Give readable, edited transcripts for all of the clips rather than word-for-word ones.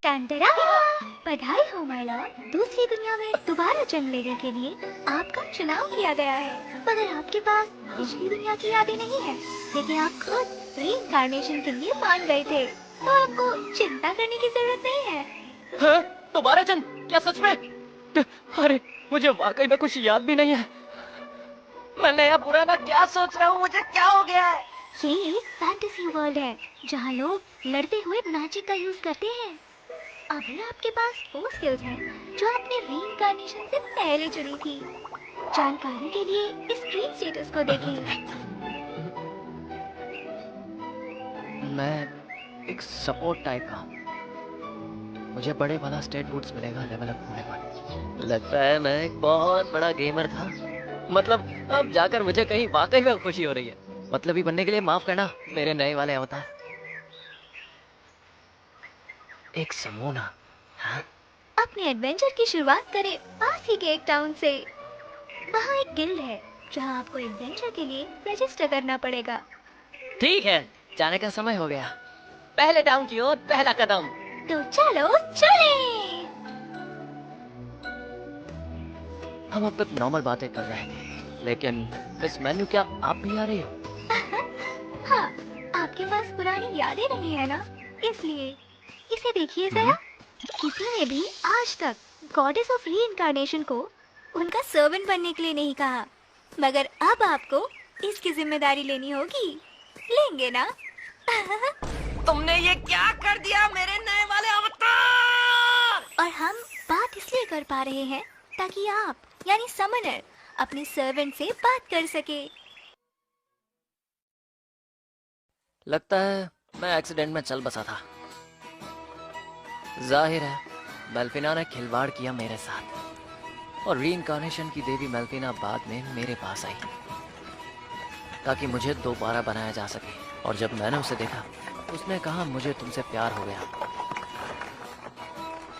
टंटरा! बधाई हो my Lord, दूसरी दुनिया में दोबारा जन्म लेने के लिए आपका चुनाव किया गया है। मगर आपके पास पिछली दुनिया की यादें नहीं है, लेकिन आप खुद रीइंकार्नेशन के लिए मान गए थे, तो आपको चिंता करने की जरूरत नहीं है। हाँ? दोबारा जन्म? क्या सच में? अरे मुझे वाकई में कुछ याद भी नहीं है। मैं नया पुराना क्या सोच रहा हूँ, मुझे क्या हो गया है? ये एक फैंटेसी वर्ल्ड है जहाँ लोग लड़ते हुए मैजिक का यूज करते हैं। अभी आपके पास वो स्किल्स हैं जो आपने रीइंकार्नेशन से पहले चुनी थी। जानकारी के लिए इस स्क्रीन स्टेटस को देखें। मैं एक सपोर्ट टाइप का हूँ। मुझे बड़े वाला स्टेट बूट्स मिलेगा लेवल अप होने पर। लगता है मैं एक बहुत बड़ा गेमर था। मतलब अब जाकर मुझे कहीं वाकई में खुशी हो रही है। मतलबी बनने के लिए माफ करना मेरे नए वाले अवतार। एक समोना। हाँ? अपने एडवेंचर की शुरुआत करें पास ही के एक टाउन से। वहाँ एक गिल्ड है जहाँ आपको एडवेंचर के लिए रजिस्टर करना पड़ेगा। ठीक है, जाने का समय हो गया। पहले टाउन की ओर पहला कदम। तो चलो चलें। हम अब तक नॉर्मल बातें कर रहे थे, लेकिन मिस मेन्यू क्या आप भी आ रही हो? हाँ, आपके पास पुरानी यादें नहीं है ना, इसलिए इसे देखिए जरा। किसी ने भी आज तक गॉडेस ऑफ रीइंकार्नेशन को उनका सर्वेंट बनने के लिए नहीं कहा, मगर अब आपको इसकी जिम्मेदारी लेनी होगी। लेंगे ना? तुमने ये क्या कर दिया मेरे नए वाले अवतार? और हम बात इसलिए कर पा रहे हैं ताकि आप यानी समनर अपने सर्वेंट से बात कर सके। लगता है मैं एक्सीडेंट में चल बसा था। जाहिर है मेल्फिना ने खिलवाड़ किया मेरे साथ, और रीइंकार्नेशन की देवी मेल्फिना बाद में मेरे पास आई ताकि मुझे दोबारा बनाया जा सके। और जब मैंने उसे देखा, उसने कहा मुझे तुमसे प्यार हो गया।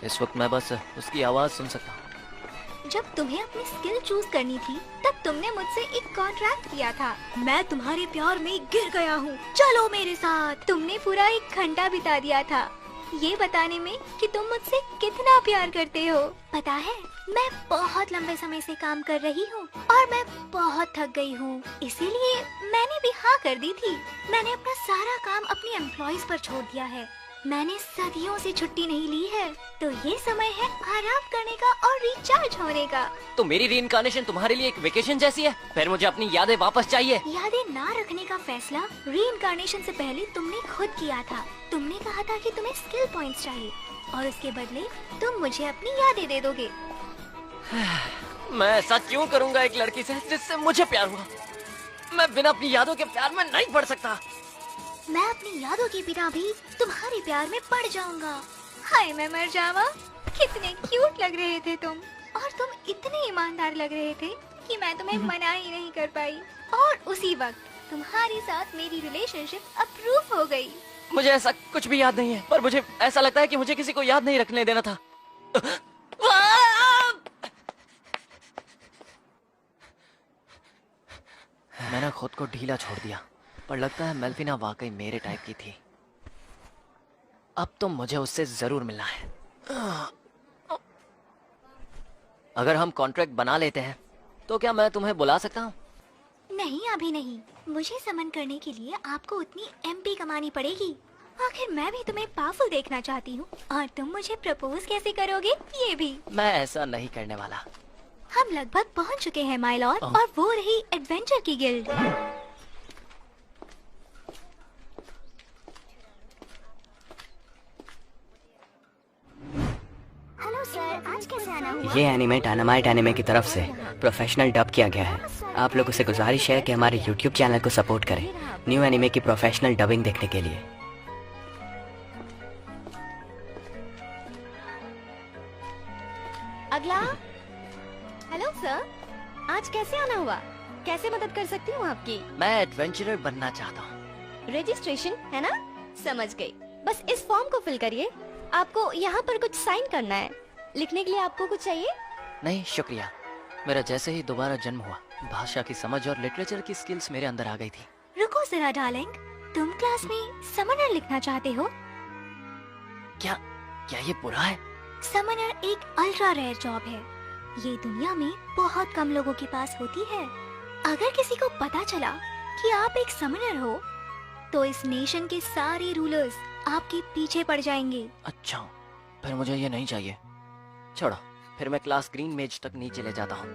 इस वक्त मैं बस उसकी आवाज सुन सकता हूँ। जब तुम्हें अपनी स्किल चूज करनी थी, तब तुमने मुझसे एक कॉन्ट्रैक्ट किया था। मैं तुम्हारे प्यार में गिर गया हूँ, चलो मेरे साथ। तुमने पूरा 1 घंटा बिता दिया था ये बताने में कि तुम मुझसे कितना प्यार करते हो। पता है, मैं बहुत लंबे समय से काम कर रही हूँ और मैं बहुत थक गई हूँ, इसीलिए मैंने भी हाँ कर दी थी। मैंने अपना सारा काम अपने एम्प्लॉइज पर छोड़ दिया है। मैंने सदियों से छुट्टी नहीं ली है, तो ये समय है आराम करने का और रिचार्ज होने का। तो मेरी रीइंकार्नेशन तुम्हारे लिए एक वेकेशन जैसी है? फिर मुझे अपनी यादें वापस चाहिए। यादें ना रखने का फैसला रीइंकार्नेशन से पहले तुमने खुद किया था। तुमने कहा था कि तुम्हें स्किल पॉइंट्स चाहिए और उसके बदले तुम मुझे अपनी यादें दे दोगे। मैं ऐसा क्यों करूंगा एक लड़की से जिससे मुझे प्यार हुआ? मैं बिना अपनी यादों के प्यार में नहीं पड़ सकता। मैं अपनी यादों के बिना भी तुम्हारे प्यार में पड़ जाऊंगा। हाय मैं मर जावा, कितने क्यूट लग रहे थे तुम, और तुम इतने ईमानदार लग रहे थे कि मैं तुम्हें मना ही नहीं कर पाई। और उसी वक्त तुम्हारे साथ मेरी रिलेशनशिप अप्रूव हो गई। मुझे ऐसा कुछ भी याद नहीं है, पर मुझे ऐसा लगता है कि मुझे किसी को याद नहीं रखने देना था। मैंने खुद को ढीला छोड़ दिया, पर लगता है मेल्फिना वाकई मेरे टाइप की थी। अब तो मुझे उससे जरूर मिलना है। अगर हम कॉन्ट्रैक्ट बना लेते हैं तो क्या मैं तुम्हें बुला सकता हूँ? नहीं, अभी नहीं। मुझे समन करने के लिए आपको उतनी एमपी कमानी पड़ेगी। आखिर मैं भी तुम्हें पावरफुल देखना चाहती हूँ, और तुम मुझे प्रपोज कैसे करोगे ये भी। मैं ऐसा नहीं करने वाला। हम लगभग पहुँच चुके हैं माय लॉर्ड, और वो रही एडवेंचर की गिल्ड। हेलो सर, आज कैसे आना हुआ? ये एनिमे डायनामाइट एनिमे की तरफ से प्रोफेशनल डब किया गया है। आप लोगों से गुजारिश है कि हमारे YouTube चैनल को सपोर्ट करें न्यू एनिमे की प्रोफेशनल डबिंग देखने के लिए। अगला। हेलो सर, आज कैसे आना हुआ? कैसे मदद कर सकती हूँ आपकी? मैं एडवेंचरर बनना चाहता हूँ। रजिस्ट्रेशन है ना? समझ गई। बस इस फॉर्म को फिल करिए। आपको यहाँ पर कुछ साइन करना है। लिखने के लिए आपको कुछ चाहिए? नहीं शुक्रिया। मेरा जैसे ही दोबारा जन्म हुआ, भाषा की समझ और लिटरेचर की स्किल्स मेरे अंदर आ गई थी। रुको जरा डार्लिंग, तुम क्लास में समनर लिखना चाहते हो? क्या क्या ये बुरा है? समनर एक अल्ट्रा रेयर जॉब है। ये दुनिया में बहुत कम लोगों के पास होती है। अगर किसी को पता चला कि आप एक समनर हो, तो इस नेशन के सारे रूलर्स आपके पीछे पड़ जाएंगे। अच्छा, फिर मुझे ये नहीं चाहिए। छोड़ो, फिर मैं क्लास ग्रीन मेज तक नीचे ले जाता हूँ।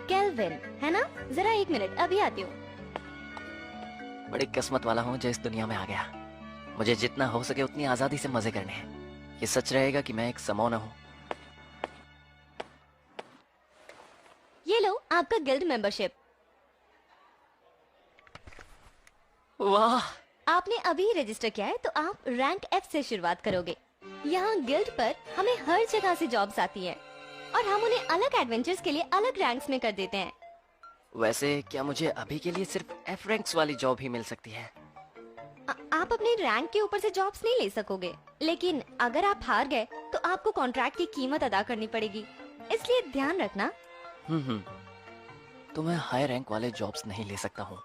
केल्विन, है ना? जरा 1 मिनट, अभी आती हूँ। बड़ी किस्मत वाला हूँ जो इस दुनिया में आ गया। मुझे जितना हो सके उतनी आजादी से मजे करने हैं। ये सच रहेगा कि मैं एक समोना हूँ। ये लो आपका गिल्ड मेंबरशिप। वाह, आपने अभी रजिस्टर किया है तो आप रैंक F से शुरुआत करोगे। यहाँ गिल्ड पर हमें हर जगह से जॉब्स आती हैं और हम उन्हें अलग एडवेंचर्स के लिए अलग रैंक्स में कर देते हैं। वैसे क्या मुझे अभी के लिए सिर्फ F रैंक्स वाली जॉब ही मिल सकती है? आप अपने रैंक के ऊपर से जॉब्स नहीं ले सकोगे, लेकिन अगर आप हार गए तो आपको कॉन्ट्रैक्ट की कीमत अदा करनी पड़ेगी, इसलिए ध्यान रखना। तो मैं हाई रैंक वाले जॉब्स नहीं ले सकता हूँ।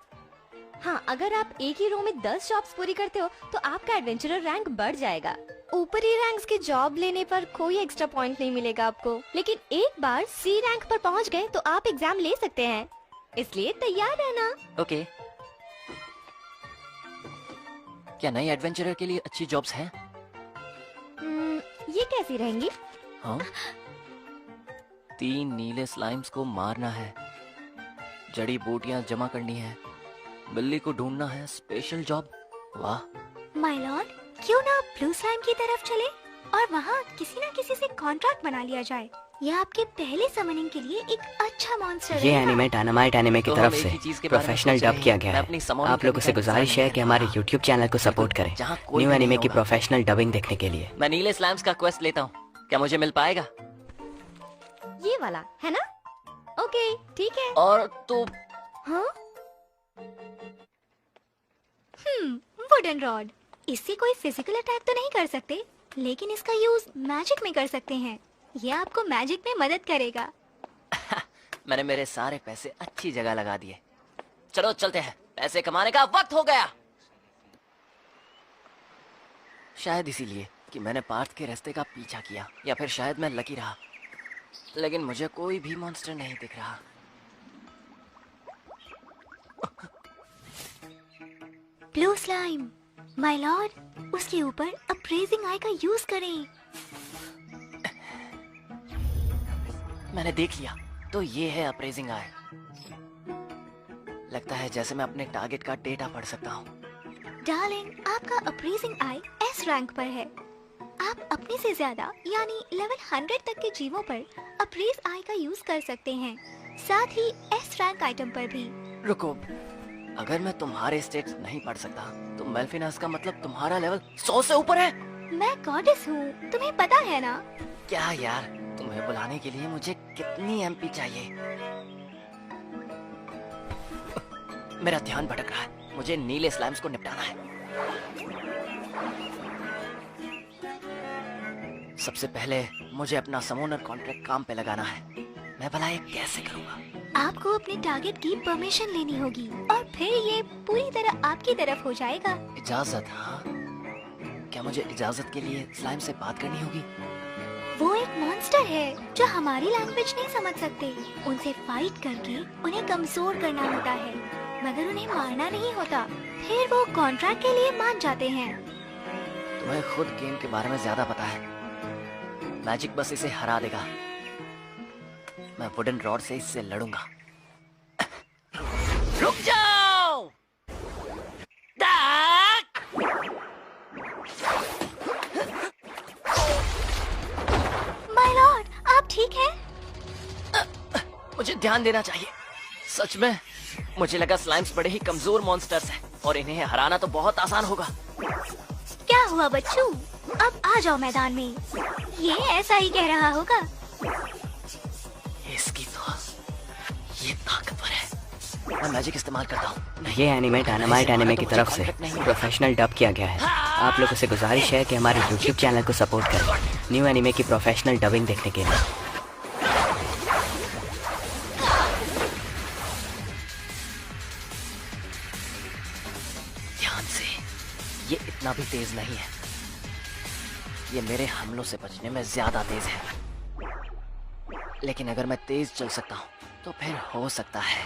हाँ, अगर आप एक ही रो में 10 जॉब्स पूरी करते हो तो आपका एडवेंचरर रैंक बढ़ जाएगा। ऊपरी रैंक्स की जॉब लेने पर कोई एक्स्ट्रा पॉइंट नहीं मिलेगा आपको, लेकिन एक बार C रैंक पर पहुंच गए तो आप एग्जाम ले सकते हैं, इसलिए तैयार रहना। ओके। क्या नई एडवेंचरर के लिए अच्छी जॉब्स हैं? ये कैसी रहेंगी? हाँ? 3 नीले स्लाइम्स को मारना है, जड़ी बूटियां जमा करनी है, बिल्ली को ढूंढना है, स्पेशल जॉब। वाह। माय लॉर्ड, क्यों ना ब्लू स्लाइम की तरफ चले और वहाँ किसी न किसी से कॉन्ट्रैक्ट बना लिया जाए। यह आपके पहले समनिंग के लिए एक अच्छा मॉन्स्टर ये रहेगा। एनिमे डायनामाइट एनिमे की तो तरफ हम एक से ही चीज के बारे में प्रोफेशनल सोच रहे डब किया हैं। गया मैं है। अपनी समोनी आप लोगों से कभी गुजारिश है कि हमारे YouTube चैनल को सपोर्ट करें जहाँ कोई न्यू भी एनिमे नहीं की होगा। प्रोफेशनल डबिंग देखने के लिए। मैं नीले स्लैम्स का क्वेस्ट लेता हूँ, क्या मुझे मिल पाएगा? ये वाला है ना? ओके, ठीक है। और तो हाँ, वुडन रॉड। इससे कोई फिजिकल अटैक तो नहीं कर सकते, लेकिन इसका यूज मैजिक में कर सकते हैं। ये आपको मैजिक में मदद करेगा। मैंने मेरे सारे पैसे अच्छी जगह लगा दिए। चलो चलते हैं, पैसे कमाने का वक्त हो गया। शायद इसीलिए कि मैंने पार्थ के रास्ते का पीछा किया, या फिर शायद मैं लकी रहा, लेकिन मुझे कोई भी मॉन्स्टर नहीं दिख रहा। ब्लू स्लाइम, माय लॉर्ड, उसके ऊपर अप्रेजिंग आई का यूज करें। मैंने देख लिया, तो ये है अप्रेजिंग आई। लगता है जैसे मैं अपने टारगेट का डेटा पढ़ सकता हूँ। डार्लिंग, आपका अप्रेजिंग आई S रैंक पर है। आप अपने से ज्यादा यानी लेवल 100 तक के जीवों पर अप्रेज आई का यूज कर सकते हैं, साथ ही S रैंक आइटम पर भी। रुको, अगर मैं तुम्हारे स्टेट्स नहीं पढ़ सकता तो मेल्फिनास का मतलब तुम्हारा लेवल 100 से ऊपर है। मैं गॉडेस हूँ, तुम्हें पता है ना? क्या यार, तुम्हें बुलाने के लिए मुझे कितनी MP चाहिए? मेरा ध्यान भटक रहा है, मुझे नीले स्लाइम्स को निपटाना है। सबसे पहले मुझे अपना समोनर कॉन्ट्रैक्ट काम पे लगाना है। मैं भला ये कैसे करूँगा? आपको अपने टारगेट की परमिशन लेनी होगी और फिर ये पूरी तरह आपकी तरफ हो जाएगा। इजाजत? हाँ, क्या मुझे इजाजत के लिए स्लाइम से बात करनी होगी? वो एक मॉन्स्टर है जो हमारी लैंग्वेज नहीं समझ सकते। उनसे फाइट करके उन्हें कमजोर करना होता है, मगर उन्हें मारना नहीं होता। फिर वो कॉन्ट्रैक्ट के लिए मान जाते हैं। तुम्हें खुद गेम के बारे में ज्यादा पता है। मैजिक बस इसे हरा देगा। मैं वुडन रॉड से इससे लड़ूंगा। रुक जाओ! माय लॉर्ड, आप ठीक हैं? मुझे ध्यान देना चाहिए। सच में मुझे लगा स्लाइम्स बड़े ही कमजोर मॉन्स्टर्स हैं और इन्हें हराना तो बहुत आसान होगा। क्या हुआ बच्चों? अब आ जाओ मैदान में। ये ऐसा ही कह रहा होगा। इसकी तो ये ताकतवर है। मैं मैजिक इस्तेमाल करता हूँ। ये एनिमे डायनामाइट एनिमे की तरफ से प्रोफेशनल डब किया गया है। आप लोगों से गुजारिश है कि हमारे YouTube चैनल को सपोर्ट करें न्यू एनिमे की प्रोफेशनल डबिंग देखने के लिए। ध्यान से, ये इतना भी तेज नहीं है। ये मेरे हमलों से बचने में ज्यादा तेज है। लेकिन अगर मैं तेज चल सकता हूँ तो फिर हो सकता है।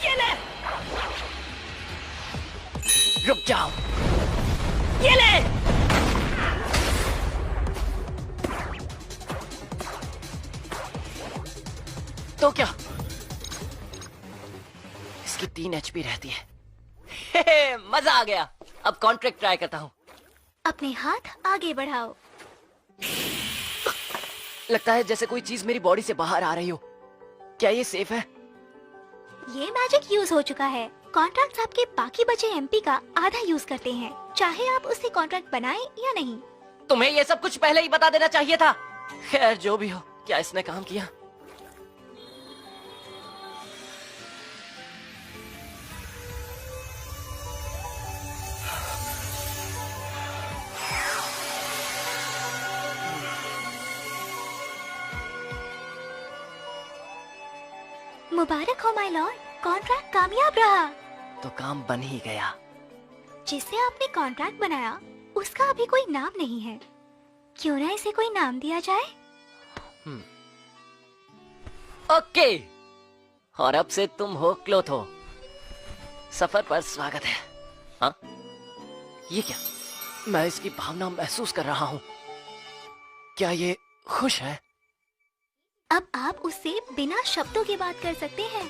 ये ले! रुक जाओ। ये ले! तो क्या? इसकी 3 HP रहती है। मजा आ गया। अब कॉन्ट्रैक्ट ट्राई करता हूँ। अपने हाथ आगे बढ़ाओ। लगता है जैसे कोई चीज मेरी बॉडी से बाहर आ रही हो। क्या ये सेफ है? ये मैजिक यूज हो चुका है। कॉन्ट्रैक्ट आपके बाकी बचे MP का आधा यूज करते हैं, चाहे आप उससे कॉन्ट्रैक्ट बनाएं या नहीं। तुम्हें ये सब कुछ पहले ही बता देना चाहिए था। खैर जो भी हो, क्या इसने काम किया? मुबारक हो माय लॉर्ड, कॉन्ट्रैक्ट कामयाब रहा। तो काम बन ही गया। जिससे आपने कॉन्ट्रैक्ट बनाया उसका अभी कोई नाम नहीं है। क्यों ना इसे कोई नाम दिया जाए? ओके। और अब से तुम हो क्लोथो। सफर पर स्वागत है। हाँ? ये क्या? मैं इसकी भावना महसूस कर रहा हूँ। क्या ये खुश है? अब आप उससे बिना शब्दों के बात कर सकते हैं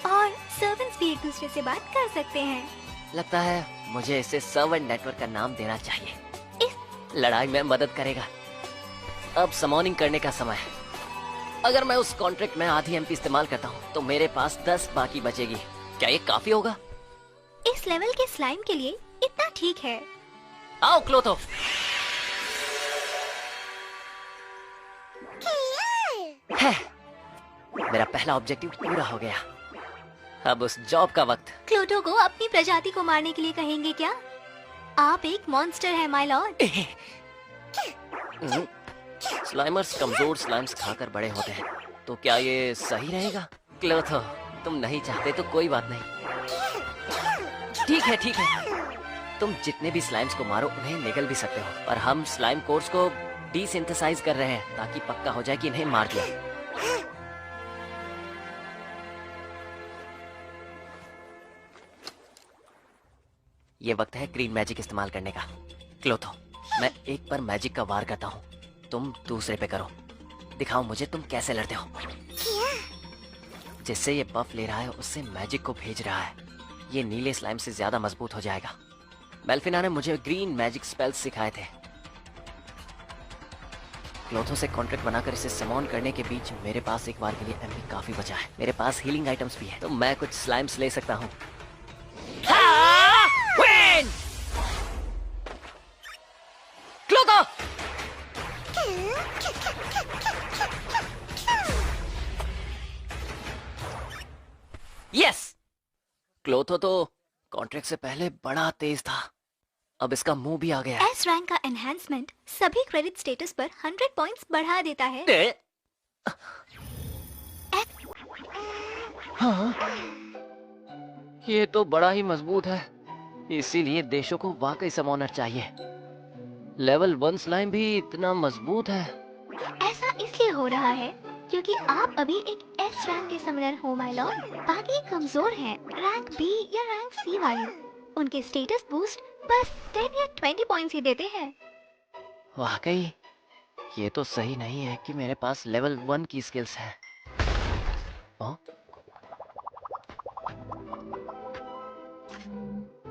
और सर्वेंट्स भी एक दूसरे से बात कर सकते हैं। लगता है मुझे इसे सर्वेंट नेटवर्क का नाम देना चाहिए। इस लड़ाई में मदद करेगा। अब समॉनिंग करने का समय है। अगर मैं उस कॉन्ट्रैक्ट में आधी MP इस्तेमाल करता हूँ तो मेरे पास 10 बाकी बचेगी। क्या ये काफी होगा? इस लेवल के स्लाइम के लिए इतना ठीक है। आओ क्लोथो। मेरा पहला ऑब्जेक्टिव पूरा हो गया। अब उस जॉब का वक्त। क्लोटो को अपनी प्रजाति को मारने के लिए कहेंगे क्या? आप एक मॉन्स्टर है माय लॉर्ड। स्लाइमर्स कमजोर स्लाइम्स खाकर बड़े होते हैं, तो क्या ये सही रहेगा? क्लोथो, तुम नहीं चाहते तो कोई बात नहीं। ठीक है। तुम जितने भी स्लाइम्स को मारो उन्हें निगल भी सकते हो, पर हम स्लाइम कोर्स को डिसिंथेसाइज कर रहे हैं ताकि पक्का हो जाए कि इन्हें मार दिया। ये वक्त है ग्रीन मैजिक इस्तेमाल करने का। क्लोथो, मैं एक पर मैजिक का वार करता हूँ, तुम दूसरे पे करो। दिखाओ मुझे तुम कैसे लड़ते हो। जिससे ये बफ ले रहा है उससे मैजिक को भेज रहा है। ये नीले स्लाइम से ज्यादा मजबूत हो जाएगा। मेल्फिना ने मुझे ग्रीन मैजिक स्पेल्स सिखाए थे। क्लोथो से कॉन्ट्रैक्ट बनाकर इसे समॉन करने के बीच मेरे पास एक बार के लिए MP काफी बचा है। मेरे पास हीलिंग आइटम्स भी है, तो मैं कुछ स्लाइम्स ले सकता हूँ। क्लोथो! यस! क्लोथो तो कॉन्ट्रैक्ट से पहले बड़ा तेज था। अब इसका मुंह भी आ गया है। S रैंक का एनहांसमेंट सभी क्रेडिट स्टेटस पर 100 पॉइंट्स बढ़ा देता है। हाँ, ये तो बड़ा ही मजबूत है। इसीलिए देशों को वाकई समॉनर चाहिए। लेवल 1 स्लाइम भी इतना मजबूत है। ऐसा इसलिए हो रहा है क्योंकि आप अभी एक S रैंक के समनर हो माय लॉर्ड। बाकी कमजोर हैं, रैंक B या रैंक C वाले। उनके स्टेटस बूस्ट बस 10 या 20 पॉइंट्स ही देते हैं। वाकई ये तो सही नहीं है कि मेरे पास लेवल 1 की स्किल्स है।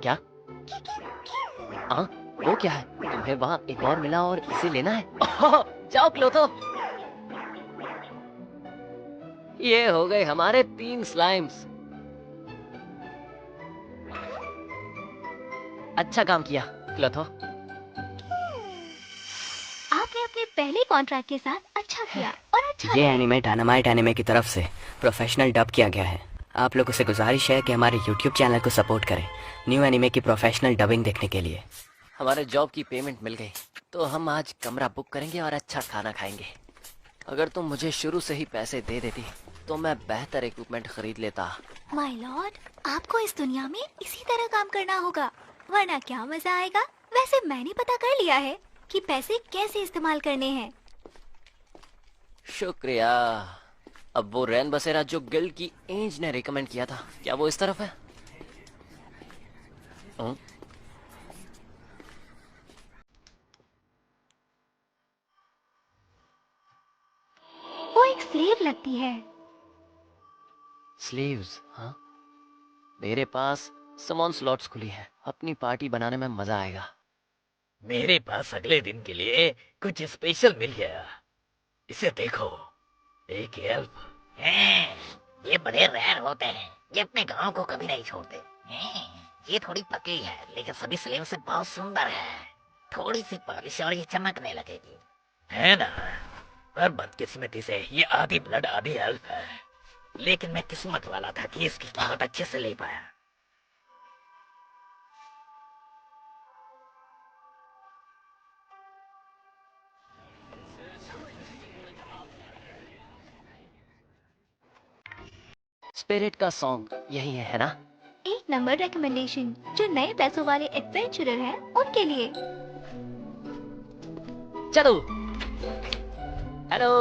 क्या? हाँ, वो क्या है? तुम्हें वहाँ एक और मिला और इसे लेना है? जाओ क्लोथो। ये हो गए हमारे 3 स्लाइम्स। अच्छा काम किया क्लोथो। आपने अपने पहले कॉन्ट्रैक्ट के साथ अच्छा किया और अच्छा ये एनिमे डायनामाइट एनिमे की तरफ से प्रोफेशनल डब किया गया है। आप लोगों से गुजारिश है कि हमारे YouTube चैनल को सपोर्ट करें न्यू एनिमे की प्रोफेशनल डबिंग देखने के लिए। हमारे जॉब की पेमेंट मिल गई तो हम आज कमरा बुक करेंगे और अच्छा खाना खाएंगे। अगर तुम मुझे शुरू से ही पैसे दे देती तो मैं बेहतर इक्विपमेंट खरीद लेता। माय लॉर्ड, आपको इस दुनिया में इसी तरह काम करना होगा, वरना क्या मजा आएगा। वैसे मैंने पता कर लिया है कि पैसे कैसे इस्तेमाल करने हैं। शुक्रिया। अब वो रैन बसेरा जो गिल्ड की एंज ने रिकमेंड किया था, क्या वो इस तरफ है? वो एक स्लेव लगती है। स्लीव्स? हाँ, मेरे पास समॉन स्लॉट्स खुली है, अपनी पार्टी बनाने में मजा आएगा। मेरे पास अगले दिन के लिए कुछ स्पेशल मिल गया। इसे देखो, एक एल्फ। ये बड़े रेयर होते हैं, ये अपने गांव को कभी नहीं छोड़ते। ये थोड़ी पकी है, लेकिन सभी स्लेव से बहुत सुंदर है। थोड़ी सी पॉलिश और ये चमकने लगेगी, है ना? पर बदकिस्मती से ये आधी ब्लड आधी एल्फ है, लेकिन मैं किस्मत वाला था कि इसकी कीमत अच्छे से ले पाया। स्पिरिट का सॉन्ग यही है ना? एक नंबर रिकमेंडेशन जो नए पैसों वाले एडवेंचरर हैं उनके लिए। चलो। हेलो।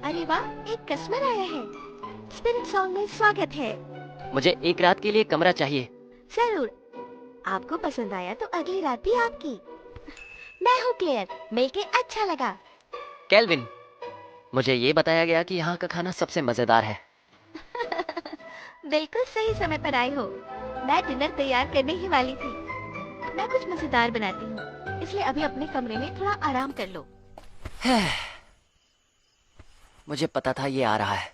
अरे वाह, एक कस्टमर आया है। स्पिरिट सॉन्ग में स्वागत है। मुझे एक रात के लिए कमरा चाहिए। जरूर, आपको पसंद आया तो अगली रात भी आपकी। मैं हूँ क्लेयर, मिलके अच्छा लगा। केल्विन, मुझे ये बताया गया कि यहाँ का खाना सबसे मजेदार है। बिल्कुल सही समय पर आए हो। मैं डिनर तैयार करने ही वाली थी। मैं कुछ मजेदार बनाती हूँ, इसलिए अभी अपने कमरे में थोड़ा आराम कर लो। मुझे पता था ये आ रहा है,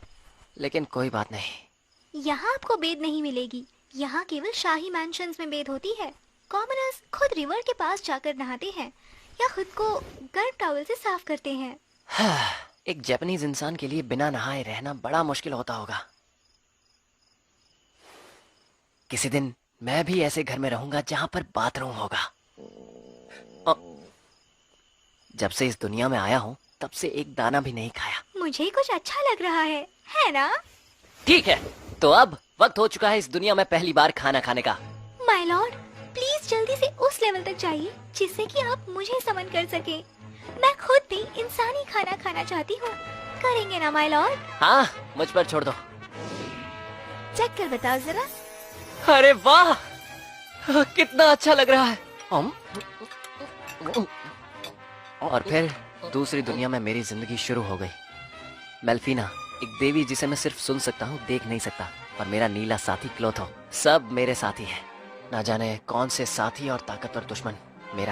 लेकिन कोई बात नहीं। यहाँ आपको बेद नहीं मिलेगी। यहाँ केवल शाही मैंशंस में बेद होती है। कॉमनर्स खुद रिवर के पास जाकर नहाते हैं या खुद को गर्म टॉवल से साफ करते हैं। एक जापानीज इंसान के लिए बिना नहाए रहना बड़ा मुश्किल होता होगा। किसी दिन मैं भी ऐसे घर में रहूंगा जहां पर बाथरूम होगा। जब से इस दुनिया में आया हूं, तब से एक दाना भी नहीं खाया। मुझे कुछ अच्छा लग रहा है ना? ठीक है, तो अब वक्त हो चुका है इस दुनिया में पहली बार खाना खाने का। माय लॉर्ड, प्लीज जल्दी से उस लेवल तक जाइए जिससे कि आप मुझे समन कर सके। मैं खुद भी इंसानी खाना खाना चाहती हूँ। करेंगे ना माय लॉर्ड? हाँ, मुझ पर छोड़ दो। चेक कर बताओ जरा। अरे वाह, कितना अच्छा लग रहा है। और फिर दूसरी दुनिया में मेरी जिंदगी शुरू हो गई। मेल्फीना, एक देवी जिसे मैं सिर्फ सुन सकता हूँ, देख नहीं सकता, और मेरा नीला साथी क्लोथो, सब मेरे साथी है। ना जाने कौन से साथी और ताकतवर दुश्मन मेरा